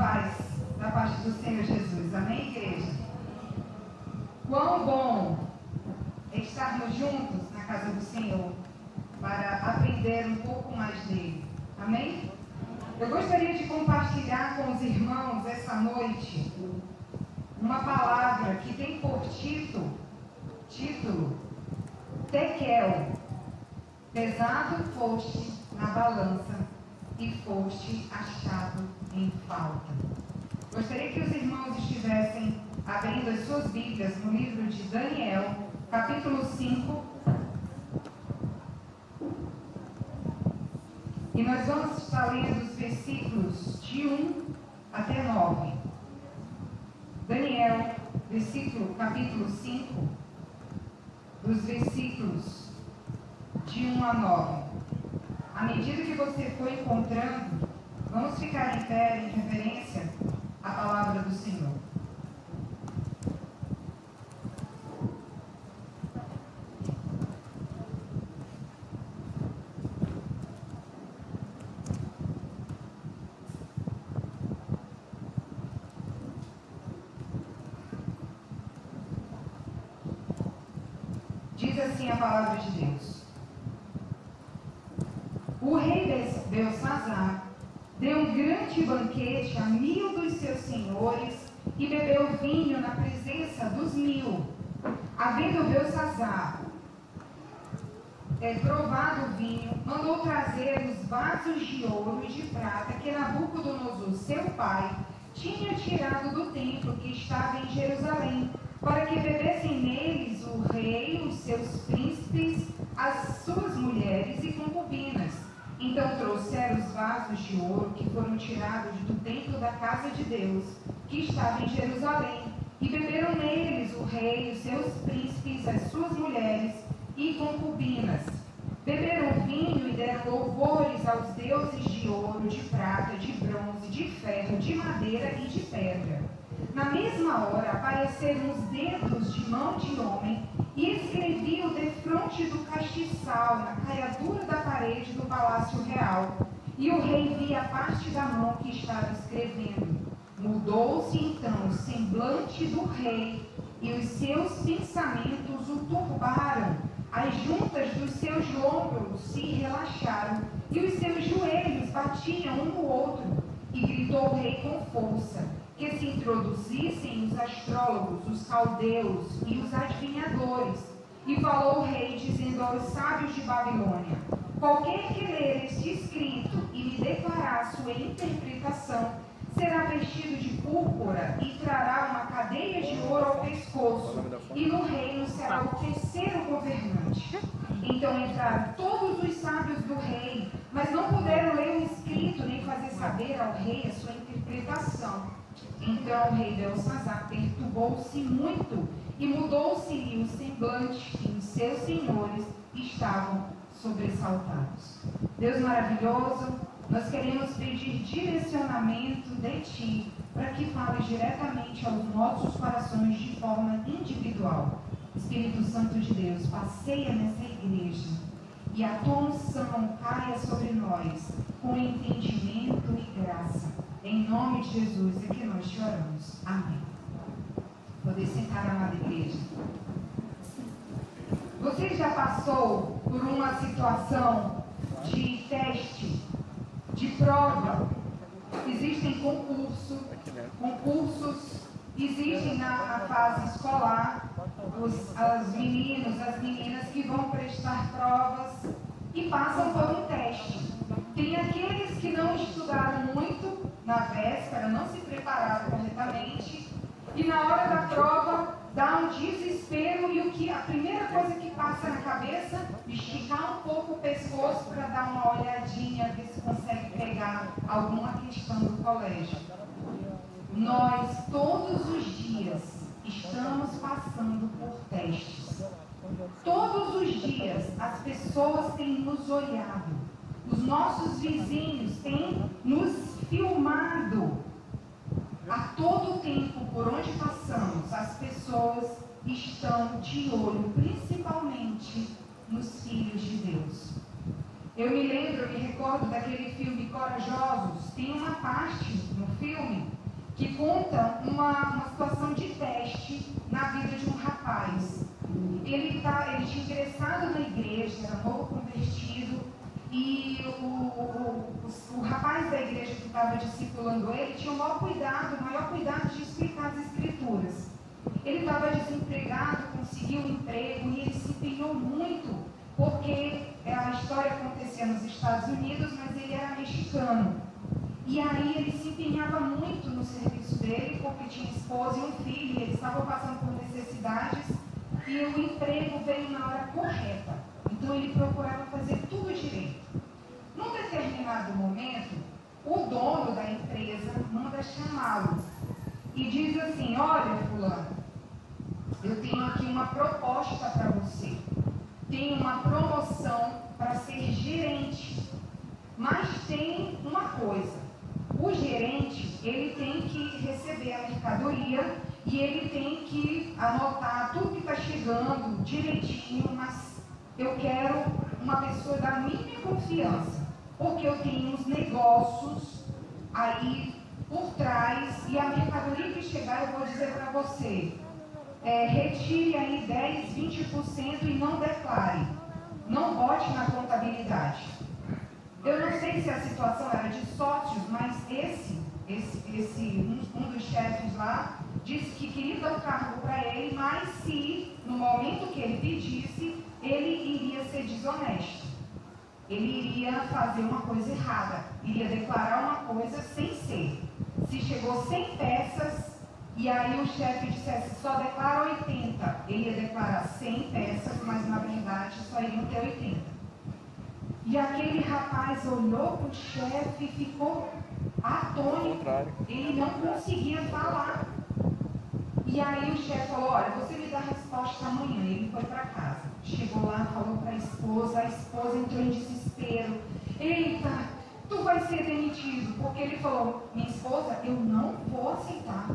paz da parte do Senhor Jesus. Amém, igreja? Quão bom é estarmos juntos na casa do Senhor para aprender um pouco mais dele. Amém? Eu gostaria de compartilhar com os irmãos essa noite uma palavra que tem por título Tekel. Pesado foste na balança e foste achado em falta. Gostaria que os irmãos estivessem abrindo as suas Bíblias no livro de Daniel, capítulo 5. E nós vamos estar lendo os versículos de 1 até 9. Daniel, capítulo 5, dos versículos de 1 a 9. À medida que você for encontrando, vamos ficar em pé em reverência à palavra do Senhor. Diz assim a palavra de Deus: O rei Belsazar deu um grande banquete a 1000 dos seus senhores e bebeu vinho na presença dos 1000. Havendo Belsazar provado o vinho, mandou trazer os vasos de ouro e de prata que Nabucodonosor, seu pai, tinha tirado do templo que estava em Jerusalém, para que bebessem neles o rei, os seus príncipes, as suas mulheres e concubinas. Então trouxeram os vasos de ouro que foram tirados do templo da casa de Deus, que estava em Jerusalém, e beberam neles o rei, os seus príncipes, as suas mulheres e concubinas. Beberam vinho e deram louvores aos deuses de ouro, de prata, de bronze, de ferro, de madeira e de pedra. Na mesma hora apareceram os dedos de mão de homem e escreviam defronte do castiçal, na caiadura da parede do palácio real. E o rei via a parte da mão que estava escrevendo. Mudou-se então o semblante do rei, e os seus pensamentos o turbaram. As juntas dos seus lombos se relaxaram, e os seus joelhos batiam um no outro. E gritou o rei com força, que se introduzissem os astrólogos, os caldeus e os adivinhadores. E falou o rei, dizendo aos sábios de Babilônia: Qualquer que ler este escrito e me declarar sua interpretação, será vestido de púrpura e trará uma cadeia de ouro ao pescoço, e no reino será o terceiro governante. Então entraram todos os sábios do rei, mas não puderam ler o escrito, nem fazer saber ao rei a sua interpretação. Então o rei Belsazar perturbou-se muito, e mudou-se-lhe o semblante, e os seus senhores estavam sobressaltados. Deus maravilhoso, nós queremos pedir direcionamento de Ti, para que fales diretamente aos nossos corações de forma individual. Espírito Santo de Deus, passeia nessa igreja, e a Tua unção caia sobre nós, com entendimento e graça. Em nome de Jesus é que nós te oramos. Amém. Poder sentar, amada igreja. Você já passou por uma situação de teste, de prova? Existem concursos existem na fase escolar, as meninas que vão prestar provas e passam por um teste. Tem aqueles que não estudaram muito na véspera, não se prepararam corretamente, e na hora da prova dá um desespero, e a primeira coisa que passa na cabeça, esticar um pouco o pescoço para dar uma olhadinha, ver se consegue pegar alguma questão do colégio. Nós, todos os dias, estamos passando por testes. Todos os dias, as pessoas têm nos olhado. Os nossos vizinhos têm nos filmado. A todo tempo, por onde passamos, as pessoas estão de olho, principalmente nos filhos de Deus. Eu me recordo daquele filme Corajosos. Tem uma parte no filme que conta uma situação de teste na vida de um rapaz. Ele tinha ingressado na igreja, era novo convertido, e o rapaz da igreja que estava discipulando ele tinha o maior cuidado de explicar as escrituras. Ele estava desempregado, conseguiu um emprego e ele se empenhou muito, porque a história acontecia nos Estados Unidos, mas ele era mexicano. E aí ele se empenhava muito no serviço dele, porque tinha esposa e um filho, e eles estavam passando por necessidades, e o emprego veio na hora correta. Então ele procurava fazer tudo direito. Num determinado momento, o dono da empresa manda chamá-lo e diz assim: olha, fulano, eu tenho aqui uma proposta para você. Tenho uma promoção para ser gerente. Mas tem uma coisa: o gerente, ele tem que receber a mercadoria e ele tem que anotar tudo que está chegando direitinho, mas eu quero uma pessoa da minha confiança, porque eu tenho uns negócios aí por trás e a mercadoria que chegar eu vou dizer para você, retire aí 10, 20% e não declare, não bote na contabilidade. Eu não sei se a situação era de sócios, mas um dos chefes lá disse que queria dar o cargo para ele, mas se no momento que ele pedisse, ele iria ser desonesto. Ele iria fazer uma coisa errada, iria declarar uma coisa sem ser. Se chegou 100 peças e aí o chefe dissesse só declara 80, ele ia declarar 100 peças, mas na verdade só iriam ter 80. E aquele rapaz olhou para o chefe e ficou atônito. Ele não conseguia falar. E aí o chefe falou: olha, você me dá a resposta amanhã. Ele foi para casa. Chegou lá, falou para a esposa entrou em desespero. Eita, tu vai ser demitido. Porque ele falou: minha esposa, eu não vou aceitar.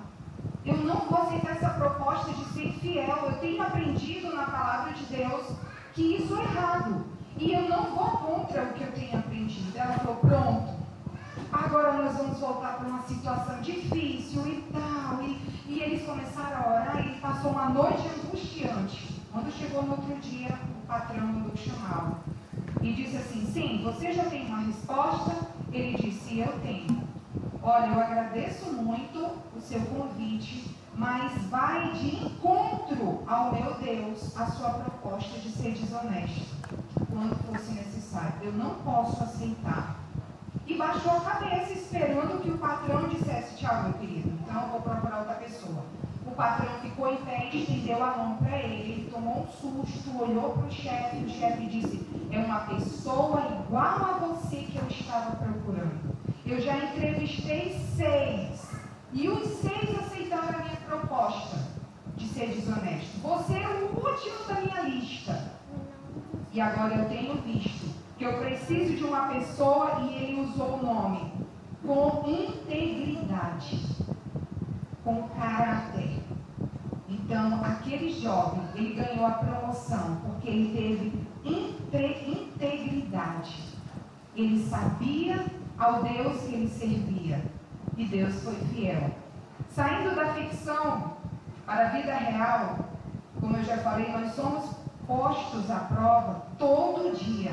Eu não vou aceitar essa proposta de ser fiel. Eu tenho aprendido na palavra de Deus que isso é errado. E eu não vou contra o que eu tenho aprendido. Ela falou: pronto, agora nós vamos voltar para uma situação difícil e tal. E eles começaram a orar e passou uma noite angustiante. Quando chegou no outro dia, o patrão mandou chamá-lo. E disse assim: sim, você já tem uma resposta? Ele disse: eu tenho. Olha, eu agradeço muito o seu convite, mas vai de encontro ao meu Deus a sua proposta de ser desonesto quando fosse necessário. Eu não posso aceitar. E baixou a cabeça esperando que o patrão dissesse: tchau, meu querido, então eu vou procurar outra pessoa. O patrão ficou em pé e estendeu a mão para ele. Ele tomou um susto, olhou para o chefe disse: é uma pessoa igual a você que eu estava procurando. Eu já entrevistei 6 e os 6 aceitaram a minha proposta de ser desonesto. Você é o último da minha lista. E agora eu tenho visto que eu preciso de uma pessoa, e ele usou o nome, com integridade, com caráter. Então, aquele jovem, ele ganhou a promoção porque ele teve integridade. Ele sabia ao Deus que ele servia, e Deus foi fiel. Saindo da ficção para a vida real, como eu já falei, nós somos postos à prova todo dia.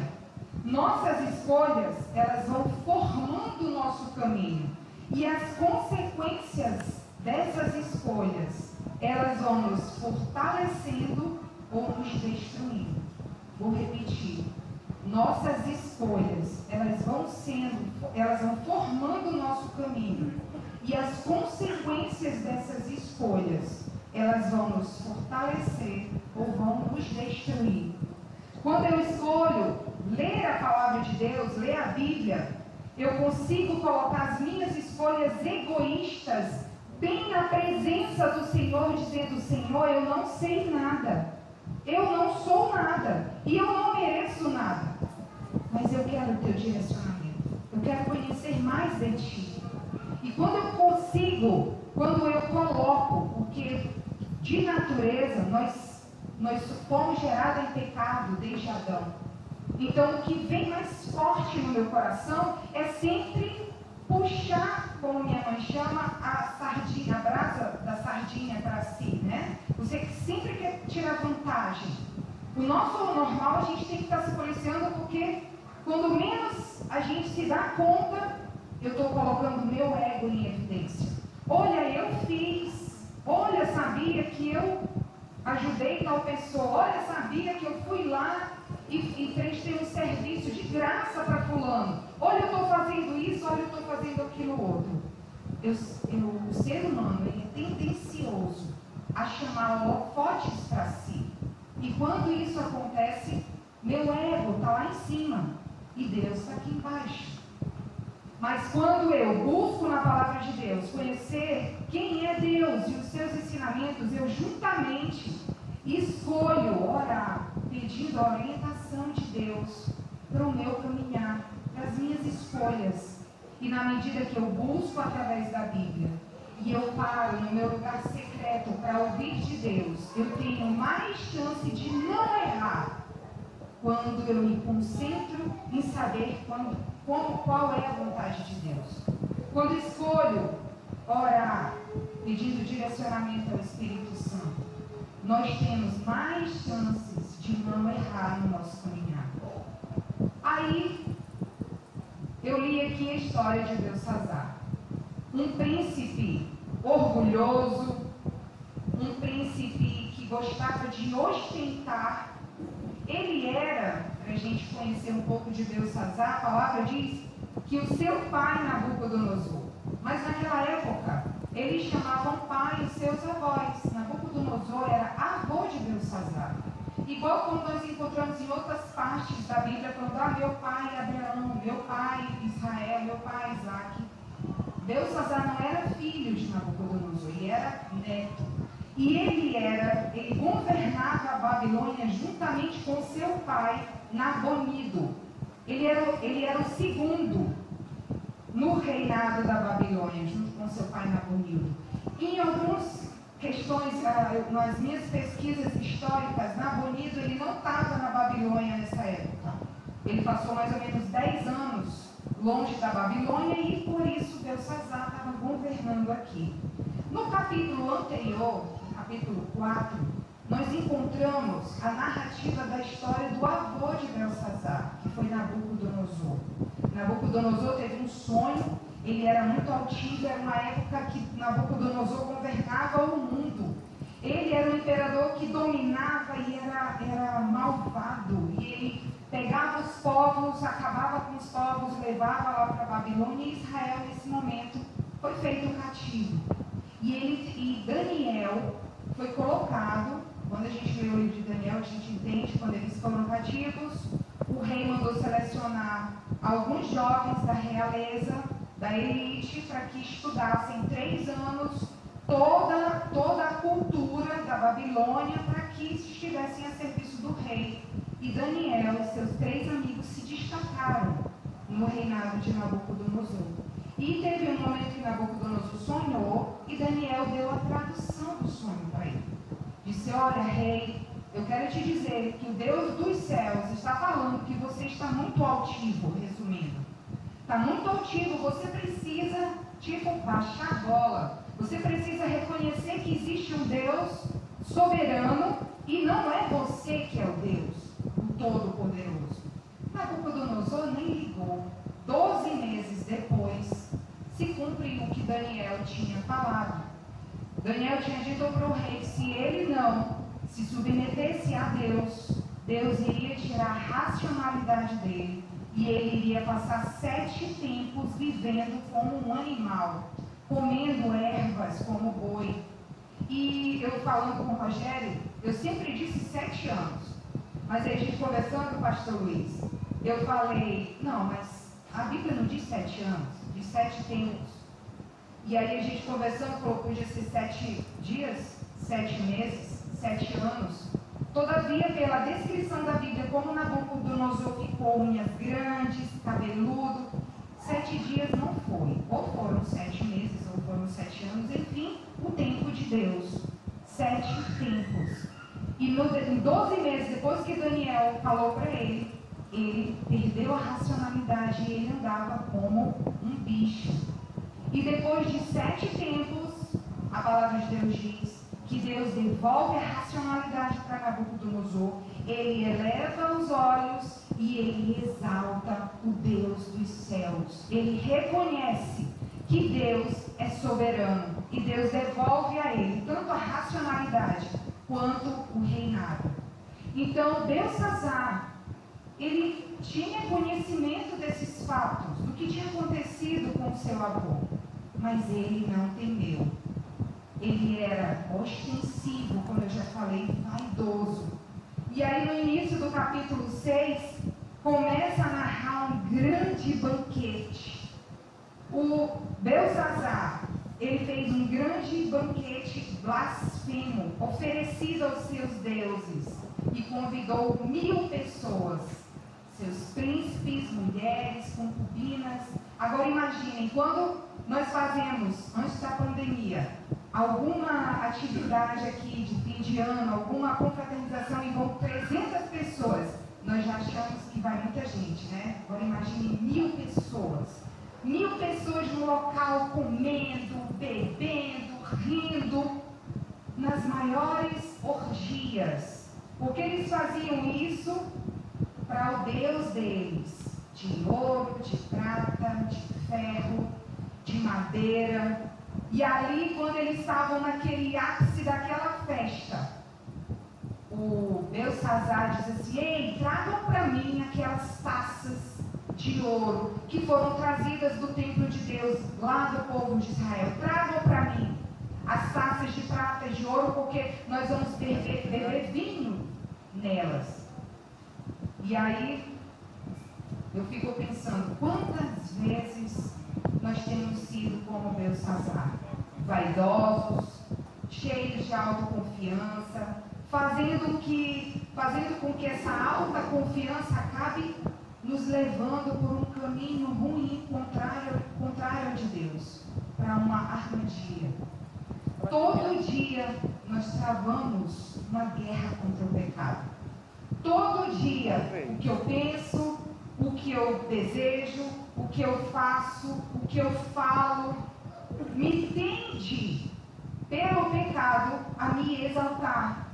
Nossas escolhas, elas vão formando o nosso caminho. E as consequências dessas escolhas, elas vão nos fortalecendo ou nos destruindo. Vou repetir. Nossas escolhas, elas vão formando o nosso caminho. E as consequências dessas escolhas, elas vão nos fortalecer ou vão nos destruir. Quando eu escolho ler a palavra de Deus, ler a Bíblia, eu consigo colocar as minhas escolhas egoístas bem na presença do Senhor, dizendo: Senhor, eu não sei nada, eu não sou nada, e eu não mereço nada, mas eu quero o teu direcionamento, eu quero conhecer mais de ti. E quando eu coloco, porque de natureza nós fomos gerados em pecado desde Adão. Então o que vem mais forte no meu coração é sempre puxar, como minha mãe chama, a sardinha, a brasa da sardinha para si, né? Você sempre quer tirar vantagem. O nosso normal, a gente tem que estar se policiando, porque quando menos a gente se dá conta, eu estou colocando o meu ego em evidência. Olha, eu fiz. Olha, sabia que eu ajudei tal pessoa. Olha, sabia que eu fui lá e prestei um serviço de graça para fulano. Olha, eu estou fazendo isso, olha, eu estou fazendo aquilo outro. O ser humano, ele é tendencioso a chamar holofotes para si. E quando isso acontece, meu ego está lá em cima e Deus está aqui embaixo. Mas quando eu busco na palavra de Deus conhecer quem é Deus e os seus ensinamentos, eu juntamente escolho orar, pedindo a orientação de Deus para o meu caminhar, para as minhas escolhas. E na medida que eu busco através da Bíblia, e eu paro no meu lugar secreto para ouvir de Deus, eu tenho mais chance de não errar quando eu me concentro em saber qual é a vontade de Deus. Quando escolho orar, pedindo direcionamento ao Espírito Santo, nós temos mais chances de não errar no nosso caminhar. Aí, eu li aqui a história de Belsazar. Um príncipe orgulhoso, um príncipe que gostava de ostentar. Ele era, para a gente conhecer um pouco de Belsazar, a palavra diz que o seu pai Nabucodonosor, mas naquela época, eles chamavam pai os seus avós. Nabucodonosor era avô de Belsazar. Igual como nós encontramos em outras partes da Bíblia, quando meu pai Abraão, meu pai Israel, meu pai Isaac. Belsazar não era filho de Nabucodonosor, ele era neto. E ele governava a Babilônia juntamente com seu pai Nabonido. Ele era o segundo no reinado da Babilônia, junto com seu pai Nabonido. Em algumas questões, nas minhas pesquisas históricas, Nabonido ele não estava na Babilônia nessa época. Ele passou mais ou menos 10 anos longe da Babilônia e por isso Belsazar estava governando aqui. No capítulo anterior, capítulo 4, nós encontramos a narrativa da história do avô de Belsazar, que foi Nabucodonosor. Nabucodonosor teve um sonho, ele era muito altivo, era uma época que Nabucodonosor governava o mundo. Ele era um imperador que dominava e era malvado, e ele pegava os povos, acabava com os povos, levava lá para a Babilônia, e Israel, nesse momento, foi feito cativo. E Daniel foi colocado, quando a gente lê o livro de Daniel, a gente entende, quando eles foram cativos, o rei mandou selecionar alguns jovens da realeza, da elite, para que estudassem 3 anos toda a cultura da Babilônia, para que estivessem a serviço do rei. E Daniel e seus 3 amigos se destacaram no reinado de Nabucodonosor. E teve um momento que Nabucodonosor sonhou e Daniel deu a tradução do sonho para ele. Disse: olha, rei, eu quero te dizer que o Deus dos céus está falando que você está muito altivo, resumindo. Está muito altivo, você precisa, baixar a bola. Você precisa reconhecer que existe um Deus soberano e não é você que é o Deus, o Todo-Poderoso. Nabucodonosor nem ligou. 12 meses depois, se cumpriu o que Daniel tinha falado. Daniel tinha dito para o rei que se ele não se submetesse a Deus, Deus iria tirar a racionalidade dele e ele iria passar 7 tempos vivendo como um animal, comendo ervas como boi. E eu falando com o Rogério, eu sempre disse 7 anos. Mas aí a gente conversando com o pastor Luiz, eu falei, não, mas a Bíblia não diz 7 anos, diz 7 tempos. E aí a gente conversando, falou que podia ser 7 dias, 7 meses, 7 anos. Todavia, pela descrição da Bíblia, como Nabucodonosor ficou unhas grandes, cabeludo, 7 dias não foi. Ou foram 7 meses, ou foram 7 anos, enfim, o tempo de Deus. 7 tempos. E em 12 meses, depois que Daniel falou para ele, ele perdeu a racionalidade e ele andava como um bicho. E depois de 7 tempos, a palavra de Deus diz que Deus devolve a racionalidade para Nabucodonosor, ele eleva os olhos e ele exalta o Deus dos céus. Ele reconhece que Deus é soberano e Deus devolve a ele tanto a racionalidade quanto o reinado. Então, Belsazar, ele tinha conhecimento desses fatos, do que tinha acontecido com o seu avô, mas ele não temeu. Ele era ostensivo, como eu já falei, vaidoso. E aí no início do capítulo 6, começa a narrar um grande banquete. O Belsazar, ele fez um grande banquete blasfemo, oferecido aos seus deuses, e convidou 1000 pessoas, seus príncipes, mulheres, concubinas. Agora imaginem, quando nós fazemos, antes da pandemia, alguma atividade aqui de fim de ano, alguma confraternização e vão 300 pessoas, nós já achamos que vai muita gente, né? Agora imagine 1000 pessoas. 1000 pessoas no local comendo, bebendo, rindo, nas maiores orgias. Porque eles faziam isso para o Deus deles, de ouro, de prata, de ferro, de madeira. E ali, quando eles estavam naquele ápice daquela festa, o Belsazar diz assim: ei, tragam para mim aquelas taças de ouro que foram trazidas do templo de Deus, lá do povo de Israel. Tragam para mim as taças de prata e de ouro, porque nós vamos beber vinho nelas. E aí, eu fico pensando, quantas vezes nós temos sido como Belsazar, vaidosos, cheios de autoconfiança, fazendo com que essa alta confiança acabe nos levando por um caminho ruim, contrário ao de Deus, para uma armadilha. Todo dia nós travamos uma guerra contra o pecado. Todo dia, o que eu penso, o que eu desejo, o que eu faço, o que eu falo, me tende, pelo pecado, a me exaltar,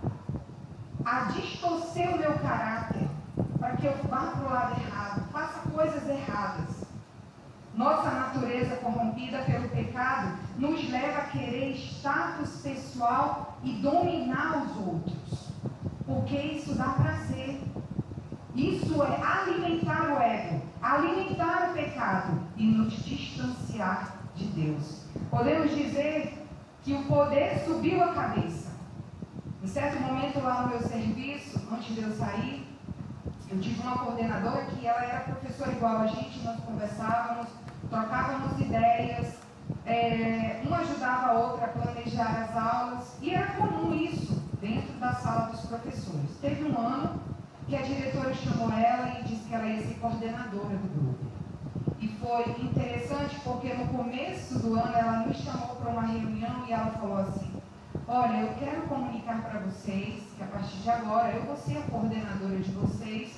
a distorcer o meu caráter, para que eu vá para o lado errado, faça coisas erradas. Nossa natureza corrompida pelo pecado nos leva a querer status pessoal e dominar os outros, porque isso dá prazer. Isso é alimentar o ego, alimentar o pecado e nos distanciar de Deus. Podemos dizer que o poder subiu a cabeça. Em certo momento lá no meu serviço, antes de eu sair, eu tive uma coordenadora que ela era professora igual a gente, nós conversávamos, trocávamos ideias, uma ajudava a outra a planejar as aulas, e era comum isso dentro da sala dos professores. Teve um ano que a diretora chamou ela e disse que ela ia ser coordenadora do grupo. E foi interessante porque no começo do ano ela nos chamou para uma reunião e ela falou assim: olha, eu quero comunicar para vocês que a partir de agora eu vou ser a coordenadora de vocês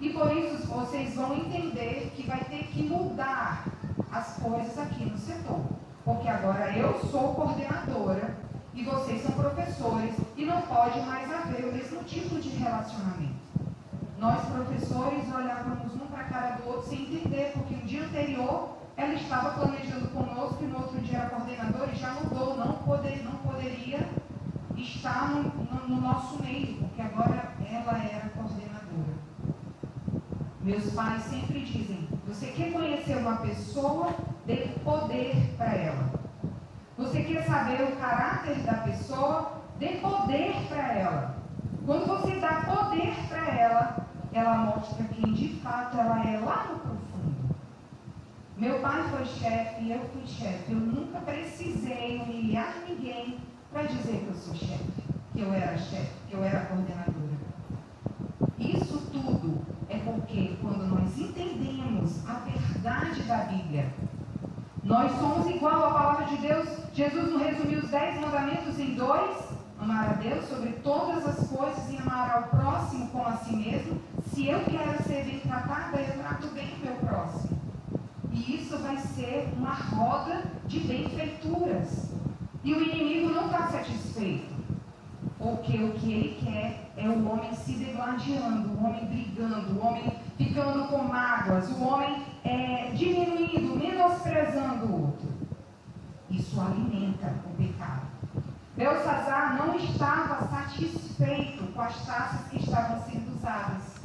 e por isso vocês vão entender que vai ter que mudar as coisas aqui no setor. Porque agora eu sou coordenadora e vocês são professores e não pode mais haver o mesmo tipo de relacionamento. Nós, professores, olhávamos um para a cara do outro sem entender, porque no dia anterior ela estava planejando conosco e no outro dia era coordenadora e já mudou, não poderia estar no nosso meio, porque agora ela era coordenadora. Meus pais sempre dizem: você quer conhecer uma pessoa, dê poder para ela. Você quer saber o caráter da pessoa, dê poder para ela. Quando você dá poder para ela mostra quem de fato ela é lá no profundo. Meu pai foi chefe e eu fui chefe. Eu nunca precisei humilhar ninguém para dizer que eu sou chefe, que eu era chefe, que eu era coordenadora. Isso tudo é porque quando nós entendemos a verdade da Bíblia, nós somos igual à palavra de Deus. Jesus nos resumiu os 10 mandamentos em 2: amar a Deus sobre todas as coisas e amar ao próximo como a si mesmo. Se eu quero ser bem tratada, eu trato bem o meu próximo. E isso vai ser uma roda de benfeituras. E o inimigo não está satisfeito. Porque o que ele quer é o homem se degladiando, o homem brigando, o homem ficando com mágoas, o homem diminuindo, menosprezando o outro. Isso alimenta o pecado. Belsazar não estava satisfeito com as taças que estavam sendo usadas.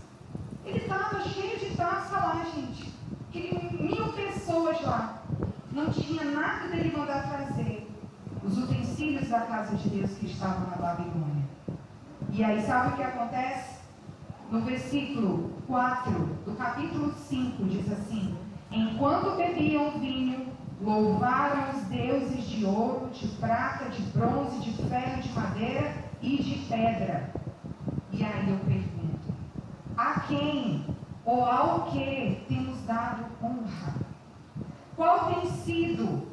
Ele estava cheio de taça lá, gente. Queria 1000 pessoas lá. Não tinha nada dele mandar trazer os utensílios da casa de Deus que estavam na Babilônia. E aí, sabe o que acontece? No versículo 4 do capítulo 5, diz assim: enquanto bebiam vinho, louvaram os deuses de ouro, de prata, de bronze, de ferro, de madeira e de pedra. E aí eu pergunto: a quem ou ao que temos dado honra? Qual tem sido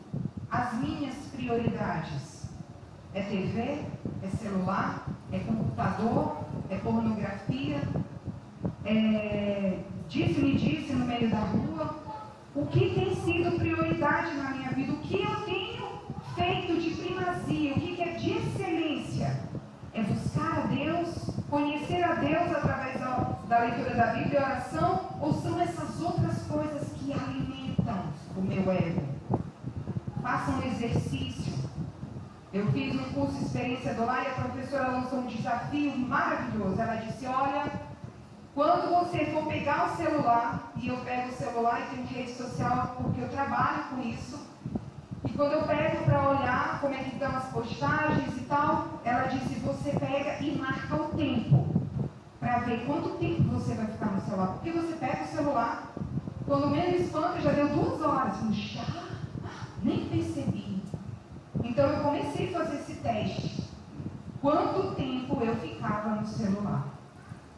as minhas prioridades? É TV? É celular? É computador? É pornografia? É disse-me no meio da rua? O que tem sido prioridade na minha vida? O que eu tenho feito de primazia? O que é de excelência? É buscar a Deus? Conhecer a Deus através da leitura da Bíblia e oração? Ou são essas outras coisas que alimentam o meu ego? Faça um exercício. Eu fiz um curso de experiência do lar e a professora lançou um desafio maravilhoso. Ela disse: olha, quando você for pegar o celular, e eu pego o celular e tenho rede social porque eu trabalho com isso, e quando eu pego para olhar como é que estão as postagens e tal, ela disse: você pega e marca o tempo, para ver quanto tempo você vai ficar no celular. Porque você pega o celular, quando menos espanta, já deu 2 horas. Já? Nem percebi. Então eu comecei a fazer esse teste. Quanto tempo eu ficava no celular?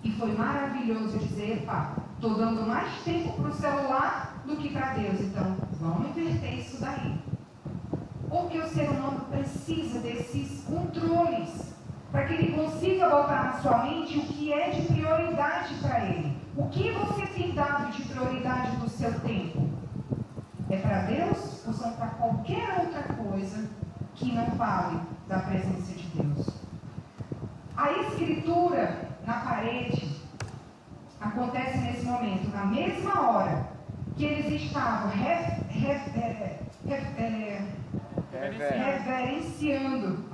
E foi maravilhoso dizer: pá, estou dando mais tempo para o celular do que para Deus. Então, vamos inverter isso daí. Porque o ser humano precisa desses controles para que ele consiga botar na sua mente o que é de prioridade para ele. O que você tem dado de prioridade do seu tempo? É para Deus ou são para qualquer outra coisa que não fale da presença de Deus? A escritura na parede acontece nesse momento, na mesma hora que eles estavam reverenciando,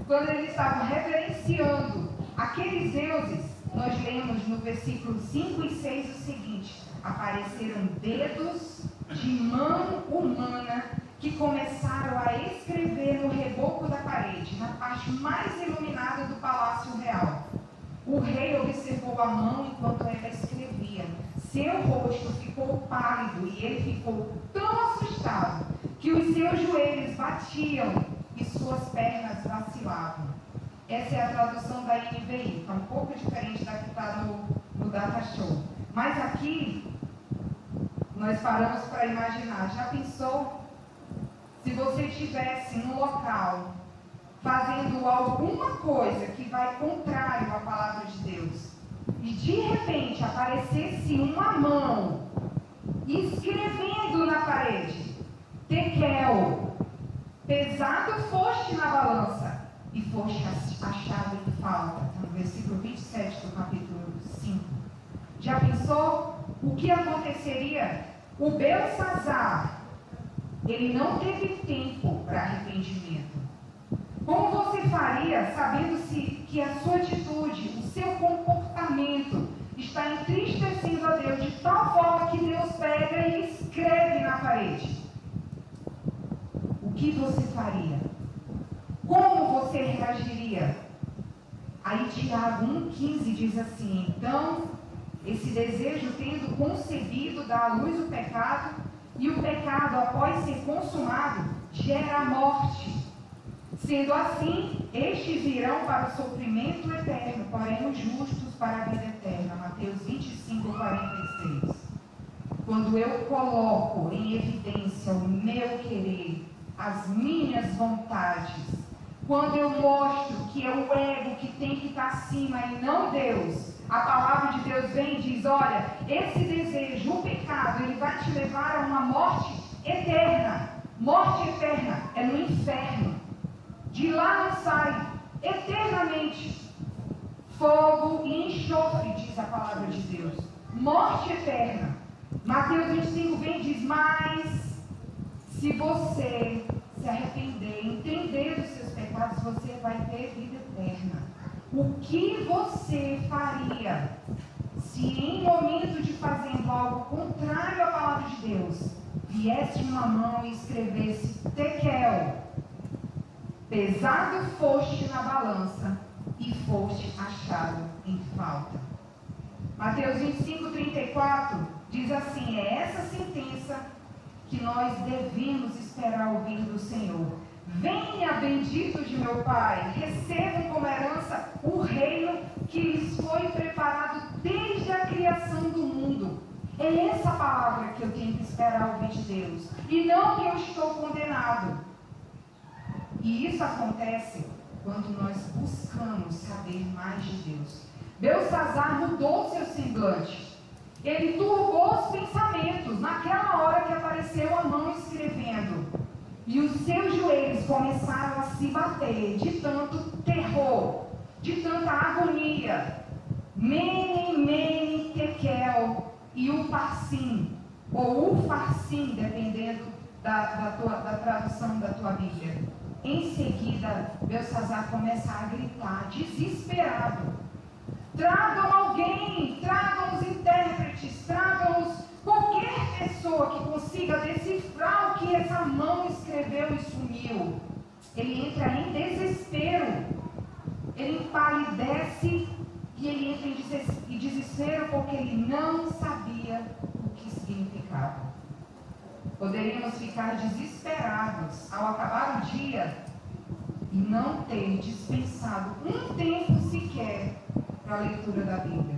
quando eles estavam reverenciando aqueles deuses, nós lemos no versículo 5 e 6 o seguinte: apareceram dedos de mão humana que começaram a escrever no reboco da parede, na parte mais iluminada do palácio real. O rei observou a mão enquanto ela escrevia. Seu rosto ficou pálido e ele ficou tão assustado que os seus joelhos batiam e suas pernas vacilavam. Essa é a tradução da NVI, está um pouco diferente da que está no Data Show. Mas aqui, nós paramos para imaginar. Já pensou se você estivesse num local fazendo alguma coisa que vai contrário à palavra de Deus e de repente aparecesse uma mão escrevendo na parede: Tekel, pesado foste na balança e foste achado em falta. Está no versículo 27 do capítulo 5. Já pensou o que aconteceria? O Belsazar, ele não teve tempo para arrependimento. Como você faria sabendo que a sua atitude, o seu comportamento está entristecendo a Deus de tal forma que Deus pega e escreve na parede? O que você faria? Como você reagiria? Aí Tiago 1,15 diz assim: então, esse desejo tendo concebido dá à luz o pecado, e o pecado, após ser consumado, gera a morte. Sendo assim, estes irão para o sofrimento eterno, porém os justos para a vida eterna. Mateus 25, 46. Quando eu coloco em evidência o meu querer, as minhas vontades, quando eu mostro que é o ego que tem que estar acima e não Deus, a palavra de Deus vem e diz, olha, esse desejo, o pecado, ele vai te levar a uma morte eterna. Morte eterna é no inferno. De lá não sai eternamente. Fogo e enxofre, diz a palavra de Deus. Morte eterna. Mateus 25 vem e diz, mas se você se arrepender, entender os seus pecados, você vai ter vida eterna. O que você faria se em momento de fazendo algo contrário à palavra de Deus, viesse uma mão e escrevesse tekel, pesado foste na balança e foste achado em falta? Mateus 25, 34 diz assim, é essa sentença que nós devemos esperar ouvir do Senhor. Venha, bendito de meu Pai, recebam como herança o reino que lhes foi preparado desde a criação do mundo. É essa palavra que eu tenho que esperar ouvir de Deus, e não que eu estou condenado. E isso acontece quando nós buscamos saber mais de Deus. Belsazar mudou seu semblante. Ele turbou os pensamentos naquela hora que apareceu a mão escrevendo. E os seus joelhos começaram a se bater de tanto terror, de tanta agonia. Mene, mene, tekel, e o farsim, ou o farsim, dependendo da tradução da tua Bíblia. Em seguida, Belsazar começa a gritar, desesperado. Tragam alguém, tragam os intérpretes, tragam qualquer pessoa que consiga decifrar o que essa mão escreveu e sumiu. Ele entra em desespero, ele empalidece e ele entra em desespero porque ele não sabia o que significava. Poderíamos ficar desesperados ao acabar o dia e não ter dispensado um tempo sequer para a leitura da Bíblia.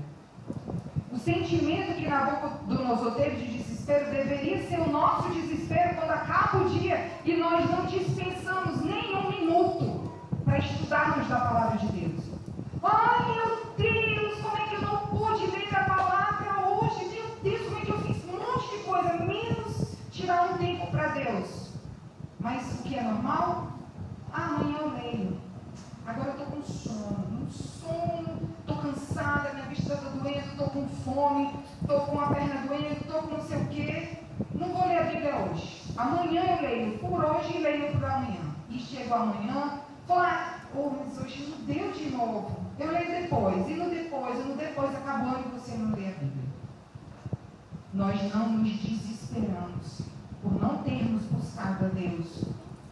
O sentimento que Nabucodonosor teve de desespero deveria ser o nosso desespero quando acaba o dia e nós não dispensamos nem um minuto para estudarmos da palavra de Deus. Ai, meu Deus, como é que eu não pude ler a palavra hoje? Meu Deus, como é que eu fiz um monte de coisa, menos tirar um tempo para Deus. Mas o que é normal? Amanhã eu leio. Agora eu estou com sono, estou cansada, minha vista está doendo, estou com fome, estou com a perna doendo, estou com não sei o quê. Não vou ler a Bíblia hoje. Amanhã eu leio por hoje e leio por amanhã. E chego amanhã, falar, mas hoje não deu de novo. Eu leio depois, e no depois acabou e você não lê a Bíblia. Nós não nos desesperamos por não termos buscado a Deus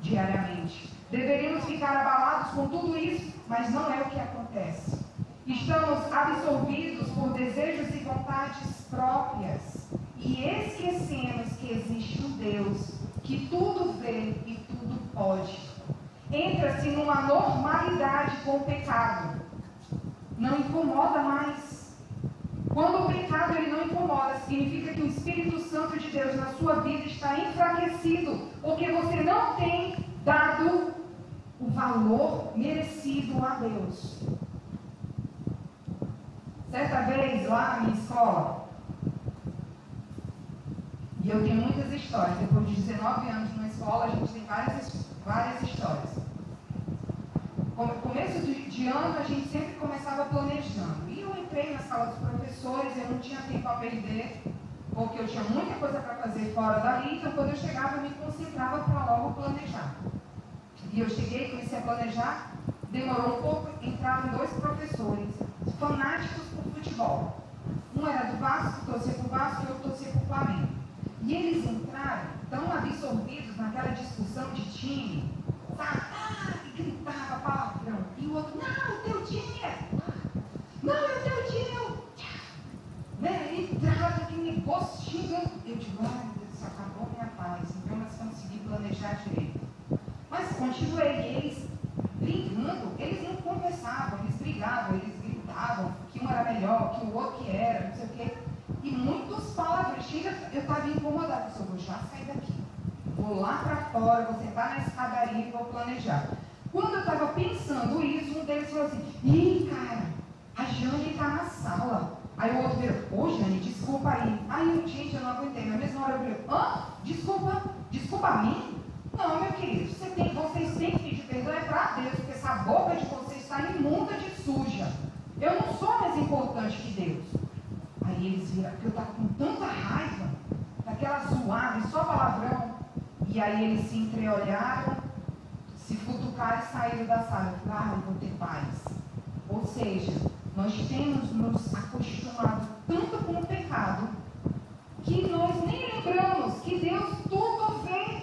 diariamente. Deveríamos ficar abalados com tudo isso, mas não é o que acontece. Estamos absorvidos por desejos e vontades próprias e esquecemos que existe um Deus que tudo vê e tudo pode. Entra-se numa normalidade com o pecado. Não incomoda mais. Quando o pecado ele não incomoda, significa que o Espírito Santo de Deus na sua vida está enfraquecido, porque você não tem dado o valor merecido a Deus. Certa vez, lá na minha escola, e eu tenho muitas histórias, depois de 19 anos na escola, a gente tem várias histórias. No começo de ano, a gente sempre começava planejando. E eu entrei na sala dos professores, eu não tinha tempo a perder, porque eu tinha muita coisa para fazer fora dali, então quando eu chegava, eu me concentrava para logo planejar. E eu cheguei, comecei a planejar, demorou um pouco, entraram 2 professores fanáticos por futebol. Um era do Vasco, torcia para o Vasco, e eu torcia para o Flamengo. E eles entraram tão absorvidos naquela discussão de time, sabe? E gritava palavrão. E o outro, não, o teu time é... Não, o teu time é o... Né? E entrava aquele negócio xingando. Eu digo, ai, Deus, acabou minha paz. Então nós consegui planejar direito. Mas continuei, eles brigando, eles não conversavam, eles brigavam, eles gritavam que um era melhor, que o outro que era, não sei o quê. E muitos palavras, eu estava incomodada, eu vou já sair daqui. Vou lá para fora, vou sentar na escadaria e vou planejar. Quando eu estava pensando isso, um deles falou assim, ih, cara, a Jane está na sala. Aí o outro virou, ô Jane, desculpa aí. Aí eu, gente, eu não aguentei. Na mesma hora eu falei, desculpa a mim? Não, meu querido, vocês têm que pedir perdão é para Deus, porque essa boca de vocês está imunda de suja. Eu não sou mais importante que Deus. Aí eles viram, porque eu estava com tanta raiva, daquela zoada e só palavrão. E aí eles se entreolharam, se futucaram e saíram da sala. Eu falei, eu vou ter paz. Ou seja, nós temos nos acostumado tanto com o pecado, que nós nem lembramos que Deus tudo vê.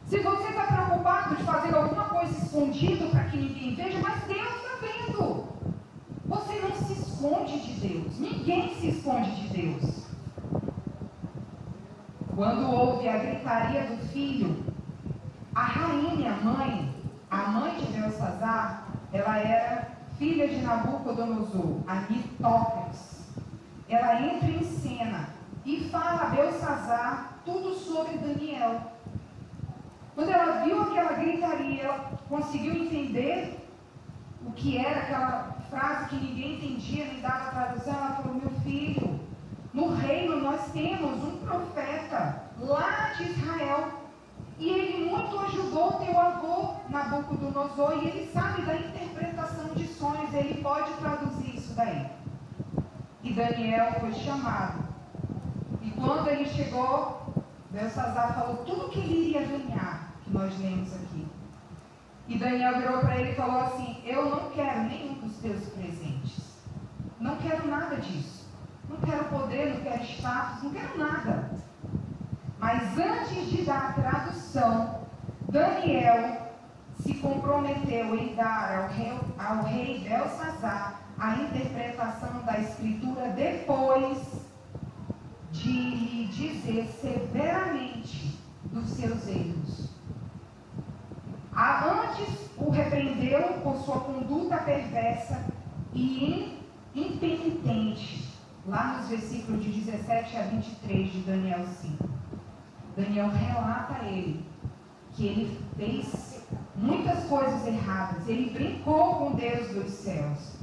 Se você está preocupado de fazer alguma coisa escondida para que ninguém veja, mas Deus está vendo. Você não se esconde de Deus. Ninguém se esconde de Deus. Quando houve a gritaria do filho, a rainha, a mãe de Belsazar, ela era filha de Nabucodonosor, a Nitócris. Ela entra em cena e fala a Belsazar tudo sobre Daniel. Quando ela viu aquela gritaria, ela conseguiu entender o que era aquela frase que ninguém entendia, nem dava tradução. Ela falou, meu filho, no reino nós temos um profeta lá de Israel. E ele muito ajudou teu avô Nabucodonosor, e ele sabe da interpretação de sonhos, ele pode traduzir isso daí. E Daniel foi chamado. E quando ele chegou, Belsazar falou tudo que ele iria ganhar, que nós lemos aqui. E Daniel virou para ele e falou assim, eu não quero nenhum dos teus presentes. Não quero nada disso. Não quero poder, não quero status, não quero nada. Mas antes de dar a tradução, Daniel se comprometeu em dar ao rei Belsazar a interpretação da escritura depois de lhe dizer severamente dos seus erros. Antes o repreendeu por sua conduta perversa e impenitente, lá nos versículos de 17 a 23 de Daniel 5. Daniel relata a ele que ele fez muitas coisas erradas, ele brincou com Deus dos céus.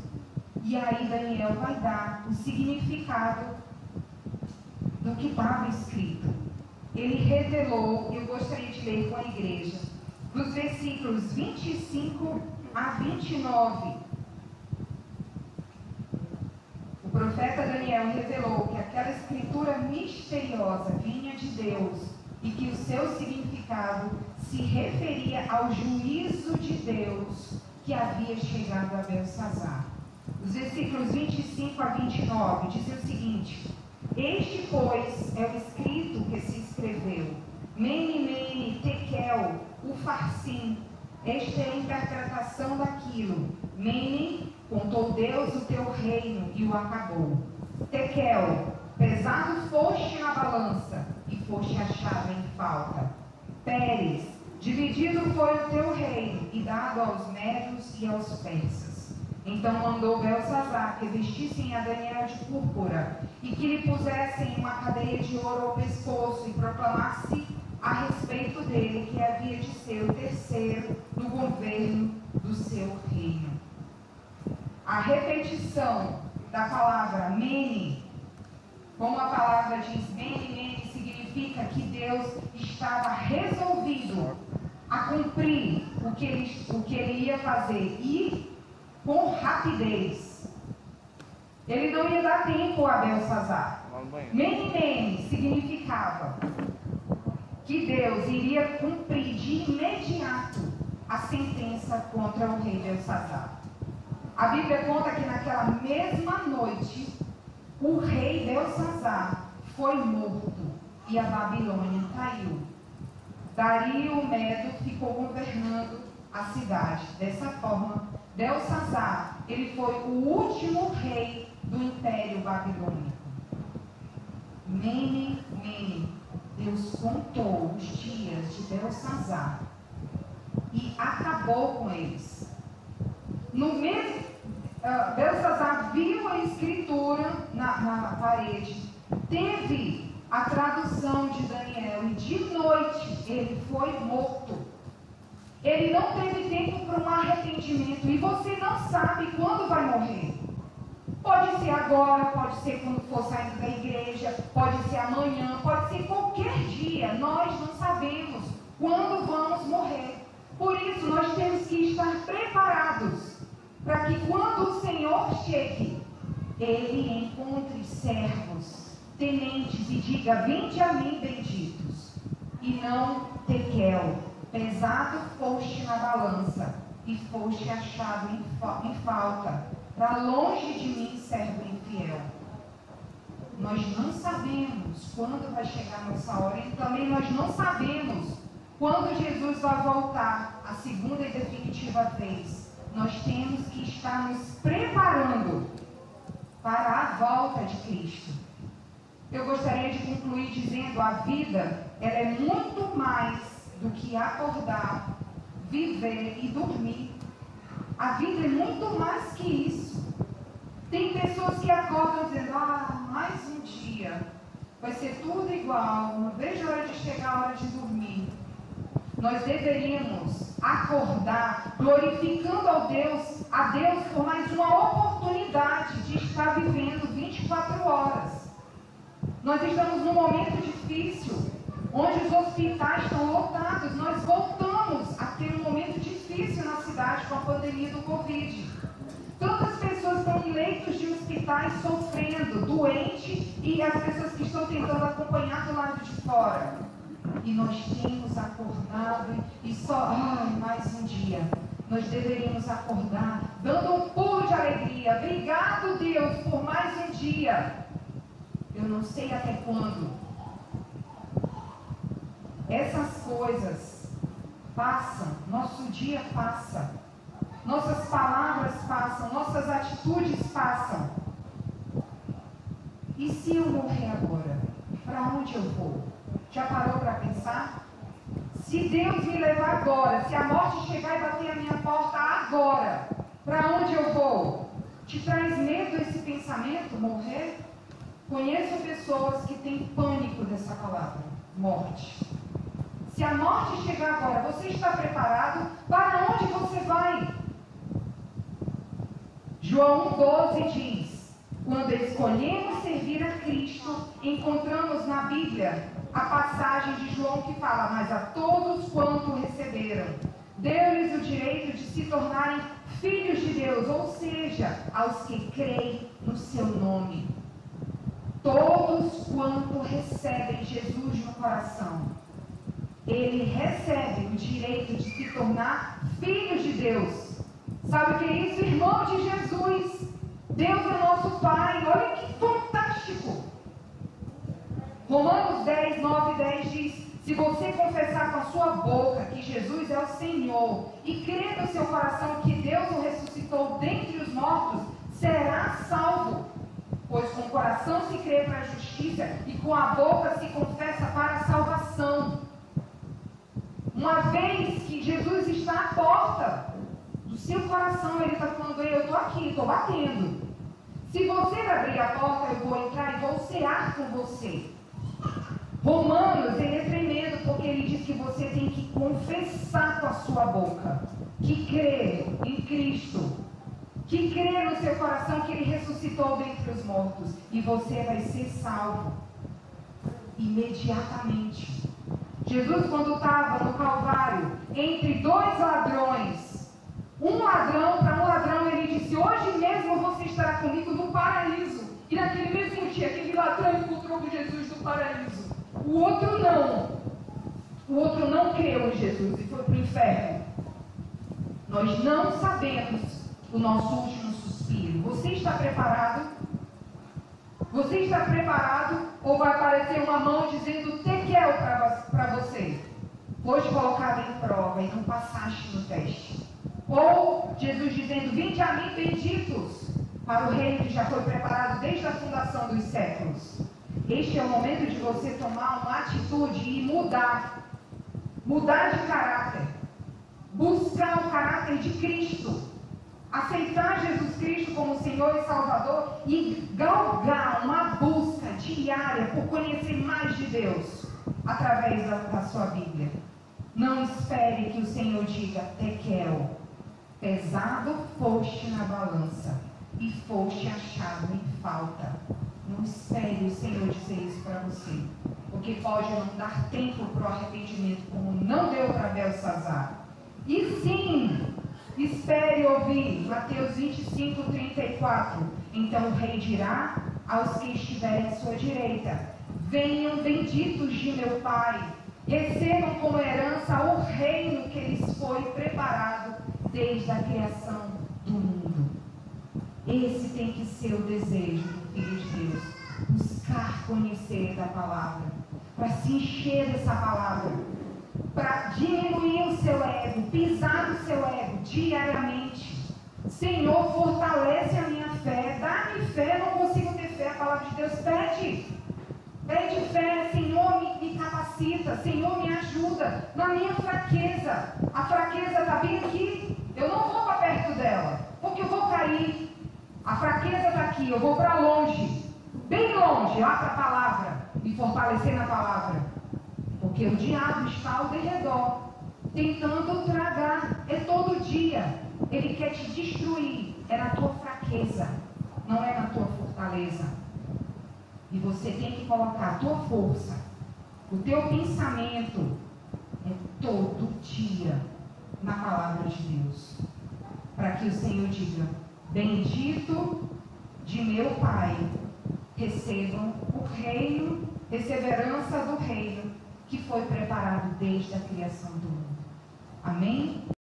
E aí Daniel vai dar o significado do que estava escrito. Ele revelou, eu gostaria de ler com a igreja, dos versículos 25 a 29. O profeta Daniel revelou que aquela escritura misteriosa vinha de Deus e que o seu significado se referia ao juízo de Deus que havia chegado a Belsazar. Os versículos 25 a 29 dizem o seguinte: este, pois, é o escrito que se escreveu. Mene, mene, tekel, ufarsim. Esta é a interpretação daquilo. Mene, contou Deus o teu reino e o acabou. Tekel, pesado foste na balança e foste achado em falta. Pérez, dividido foi o teu reino e dado aos médios e aos persas. Então mandou Belsazar que vestissem a Daniel de púrpura e que lhe pusessem uma cadeia de ouro ao pescoço e proclamasse a respeito dele que havia de ser o terceiro no governo do seu reino. A repetição da palavra mene, como a palavra diz, mene, mene, significa que Deus estava resolvido a cumprir o que ele ia fazer e com rapidez. Ele não ia dar tempo a Belsazar. Mene, mene significava que Deus iria cumprir de imediato a sentença contra o rei Belsazar. A Bíblia conta que naquela mesma noite, o rei Belsazar foi morto e a Babilônia caiu. Dario o Medo ficou governando a cidade. Dessa forma, Belsazar, ele foi o último rei do Império Babilônico. Mene, mene, Deus contou os dias de Belsazar e acabou com eles. No mesmo, Belsazar viu a escritura na parede, teve a tradução de Daniel e de noite ele foi morto. Ele não teve tempo para um arrependimento e você não sabe quando vai morrer. Pode ser agora, pode ser quando for saindo da igreja, pode ser amanhã, pode ser qualquer dia. Nós não sabemos quando vamos morrer. Por isso, nós temos que estar preparados para que quando o Senhor chegue, Ele encontre servos, tenentes e diga: vinde a mim, benditos, e não Tekel, pesado foste na balança e foste achado em falta. Para longe de mim, servo infiel. Nós não sabemos quando vai chegar a nossa hora e também nós não sabemos quando Jesus vai voltar a segunda e definitiva vez. Nós temos que estar nos preparando para a volta de Cristo. Eu gostaria de concluir dizendo: a vida, ela é muito mais do que acordar, viver e dormir. A vida é muito mais que isso. Tem pessoas que acordam dizendo: mais um dia, vai ser tudo igual, não vejo a hora de chegar a hora de dormir. Nós deveríamos acordar glorificando a Deus por mais uma oportunidade de estar vivendo 24 horas. Nós estamos num momento difícil, onde os hospitais estão lotados. Nós voltamos a ter um momento difícil na cidade com a pandemia do Covid. Tantas pessoas estão em leitos de hospitais sofrendo, doentes, e as pessoas que estão tentando acompanhar do lado de fora. E nós temos acordado e só, mais um dia. Nós deveríamos acordar dando um pulo de alegria. Obrigado, Deus, por mais um dia. Eu não sei até quando. Essas coisas passam, nosso dia passa, nossas palavras passam, nossas atitudes passam. E se eu morrer agora? Para onde eu vou? Já parou para pensar? Se Deus me levar agora, se a morte chegar e bater a minha porta agora, para onde eu vou? Te traz medo esse pensamento, morrer? Conheço pessoas que têm pânico dessa palavra, morte. Se a morte chegar agora, você está preparado? Para onde você vai? João 1,12 diz: quando escolhemos servir a Cristo, encontramos na Bíblia a passagem de João que fala: mas a todos quanto receberam, deu-lhes o direito de se tornarem filhos de Deus, ou seja, aos que creem no seu nome. Todos quanto recebem Jesus no coração, ele recebe o direito de se tornar filhos de Deus. Sabe o que é isso? Irmão de Jesus. Deus é nosso Pai. Olha que fantástico. Romanos 10, 9 e 10 diz: se você confessar com a sua boca que Jesus é o Senhor e crer no seu coração que Deus o ressuscitou dentre os mortos, será salvo. Pois com o coração se crê para a justiça e com a boca se confessa para a salvação. Uma vez que Jesus está à porta do seu coração, Ele está falando: eu estou aqui, estou batendo. Se você abrir a porta, eu vou entrar e vou cear com você. Romanos, ele é tremendo, porque ele diz que você tem que confessar com a sua boca que crê em Cristo, que crê no seu coração que Ele ressuscitou dentre os mortos, e você vai ser salvo imediatamente. Jesus, quando estava no Calvário, entre dois ladrões, um ladrão, para um ladrão ele disse: hoje mesmo você estará comigo no paraíso. E naquele mesmo dia, aquele ladrão encontrou com Jesus no paraíso. O outro não creu em Jesus e foi para o inferno. Nós não sabemos o nosso último suspiro. Você está preparado? Você está preparado? Ou vai aparecer uma mão dizendo Tekel para você? Foste colocado em prova e não passaste no teste. Ou Jesus dizendo: vinde a mim, benditos, para o reino que já foi preparado desde a fundação dos séculos. Este é o momento de você tomar uma atitude e mudar de caráter, buscar o caráter de Cristo, aceitar Jesus Cristo como Senhor e Salvador e galgar uma busca diária por conhecer mais de Deus através da sua Bíblia. Não espere que o Senhor diga Tekel, pesado foste na balança e foste achado em falta. Não espere o Senhor dizer isso para você, porque pode não dar tempo para o arrependimento, como não deu para Belsazar. E sim, espere ouvir Mateus 25, 34. Então o rei dirá aos que estiverem à sua direita: venham benditos de meu Pai, recebam como herança o reino que lhes foi preparado desde a criação do mundo. Esse tem que ser o desejo do Filho de Deus, buscar conhecer da palavra, para se encher dessa palavra, para diminuir o seu ego, pisar no seu ego diariamente. Senhor, fortalece a minha fé, dá-me fé, não consigo ter fé, a palavra de Deus pede fé, Senhor, me capacita, Senhor, me ajuda na minha fraqueza. A fraqueza está bem aqui, eu não vou para perto dela, porque eu vou cair. A fraqueza está aqui, eu vou para longe, bem longe, lá para a palavra, me fortalecer na palavra, porque o diabo está ao redor, tentando tragar, é todo dia, ele quer te destruir, é na tua fraqueza, não é na tua fortaleza. E você tem que colocar a tua força, o teu pensamento, é todo dia na palavra de Deus, para que o Senhor diga: bendito de meu Pai, recebam o reino, perseverança do reino que foi preparado desde a criação do mundo. Amém?